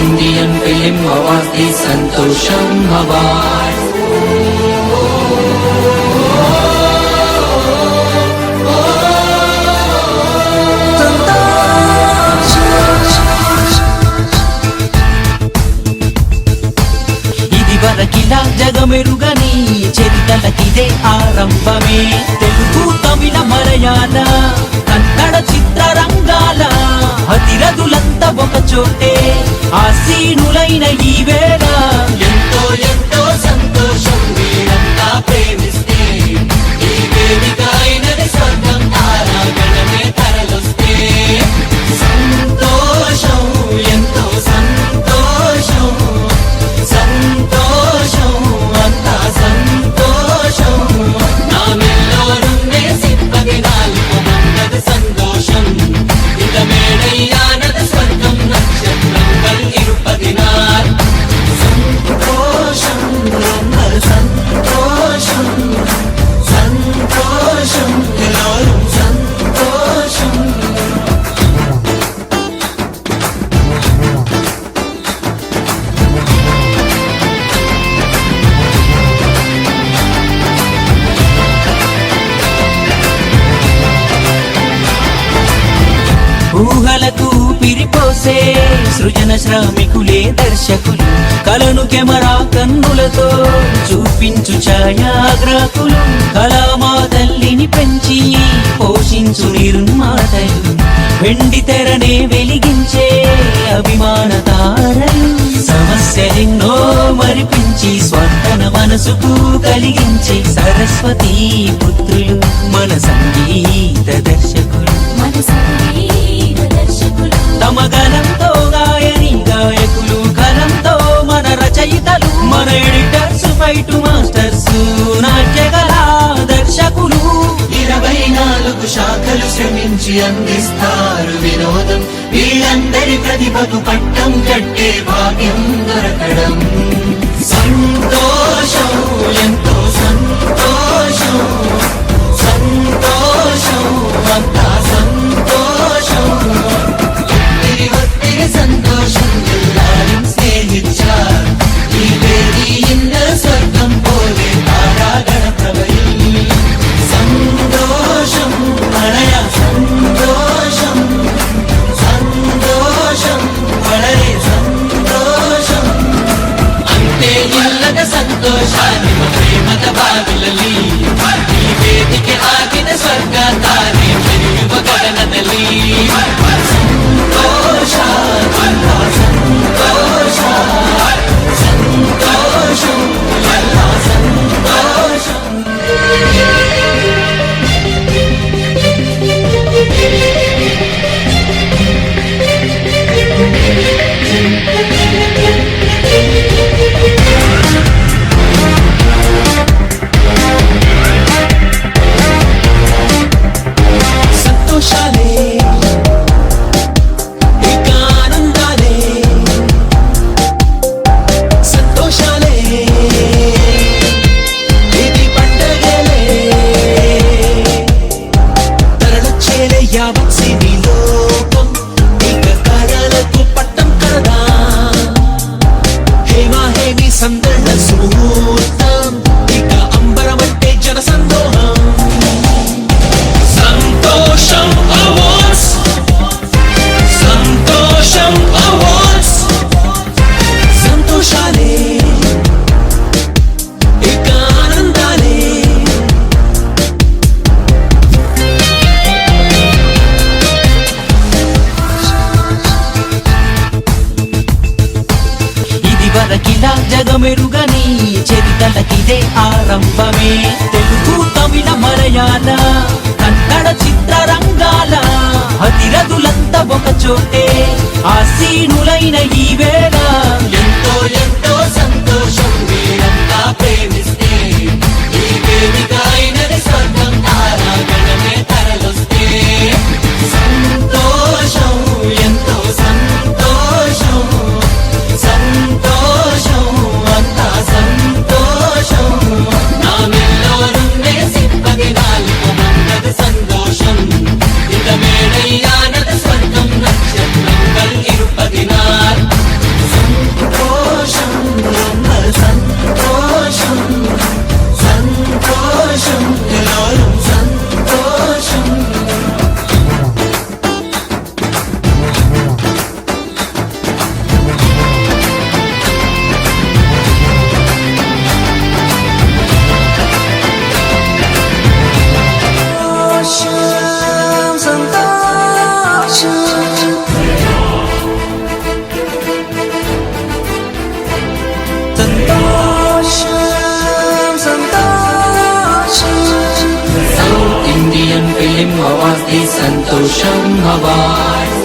Indian Film Awards, the Santosham Awards. ఇదివరకిలా జగమెరుగని చరితలకిదే ఆరంభమే. Telugu తమిళ మలయాళ కన్నడ చిత్రరంగాల అతిరథులంతా ఒక చోటే ఆసీనులైన ఈ వేళ ఎంతో ఎంతో సంతోషం. వీరంతా ప్రేమిస్తే ఈ వేదిక అయినది స్వర్గం. తారాగణమే తరలొస్తే సంతోషం, ఎంతో సంతోషం, సంతోషం, అంతా సంతోషం. నా మెల్లోరుండే సిప్పది నాలుగు మందది సంతోషం. ఇద మేడయ్యానది స్వర్గం నక్షత్రంగల్ ఇరుపదినార్. సంతోషం, సంతోషం, సంతోషం, ఎల్లోரும் సంతోషం. ఊహలకు పిరిపోసే సృజన శ్రామికులే దర్శకులు. కలను కెమెరా కన్నులతో చూపించు ఛాయాగ్రాహకులు. కళామా తల్లిని పెంచి పోషించు నిర్మాతలు. వెండి తెరనే వెలిగించే అభిమాన తారలు. సమస్యలెన్నో మరిపించి స్వర్ధన మనసుకు కలిగించే సరస్వతి పుత్రులు మన సంగీత దర్శకులు. తమ గలంతో గాయని గాయకులు, కలంతో మన రచయితలు, మన ఎడిటర్స్, ఫైటు మాస్టర్స్, నాట్యకళా దర్శకులు. 24 శాఖలు శ్రమించి అందిస్తారు వినోదం. వీళ్ళందరి ప్రతిభకు పట్టం కట్టే భాగ్యం దొరకడం సంతోషం, ఎంతో సంతోషం, సంతోషం, అంతా సంతోషం. ఒత్తిడి సంతోషం எல்லாரும் స్నేహించాர். ఈ వేది ఇన్న స్వర్గం పోలే తారాగణ ప్రభയിൽ సంతోషం, ప్రణయ సంతోషం, సంతోషం, വളരെ సంతోషం. అంతే ఇల్లగ సంతోషాన్ని ప్రేమత బావిలలి. ఈ వేదిಕೆ ಆಗಿನ ಸ್ವರ್ಗ ತಾನೇ ಬೆರೆಯುವ ಗಗನದಲ್ಲಿ. సంతోష, సంతోష, సంతోషం, ఎలా సంతోషం. సంతోషాలే ఇక ఆనందాలే, సంతోషాలే ఇది పండగలే. తరలొచ్చేలే యావత్ సినీ లోకం. ఇక కళలకు పట్టం కదా. హేమా హేమి సందర్భ సుముహూర్తం. ఇక అంబరమంటే జన సందోహం. సంతోషం అవార్డ్స్, సంతోషం అవార్డ్స్, సంతోషాలే ఇక ఆనందాలే. ఇదివరకిలా జగమెరుగని చరితలకిదే ఆరంభమే. తెలుగు తమిళ మలయాళ కన్నడ చిత్రరంగాల అతిరథులంతా ఒక చోటే ఆసీనులైన ఈ వేళ ఎంతో ఎంతో సంతోషం. వీరంతా ప్రేమిస్తే ఈ వేదిక అయినది స్వర్గం. తారాగణమే తరలొస్తే సంతోషం, ఎంతో సంతోషం, సంతోషం. కిం భవాస్తి సంతోషం భవాయ్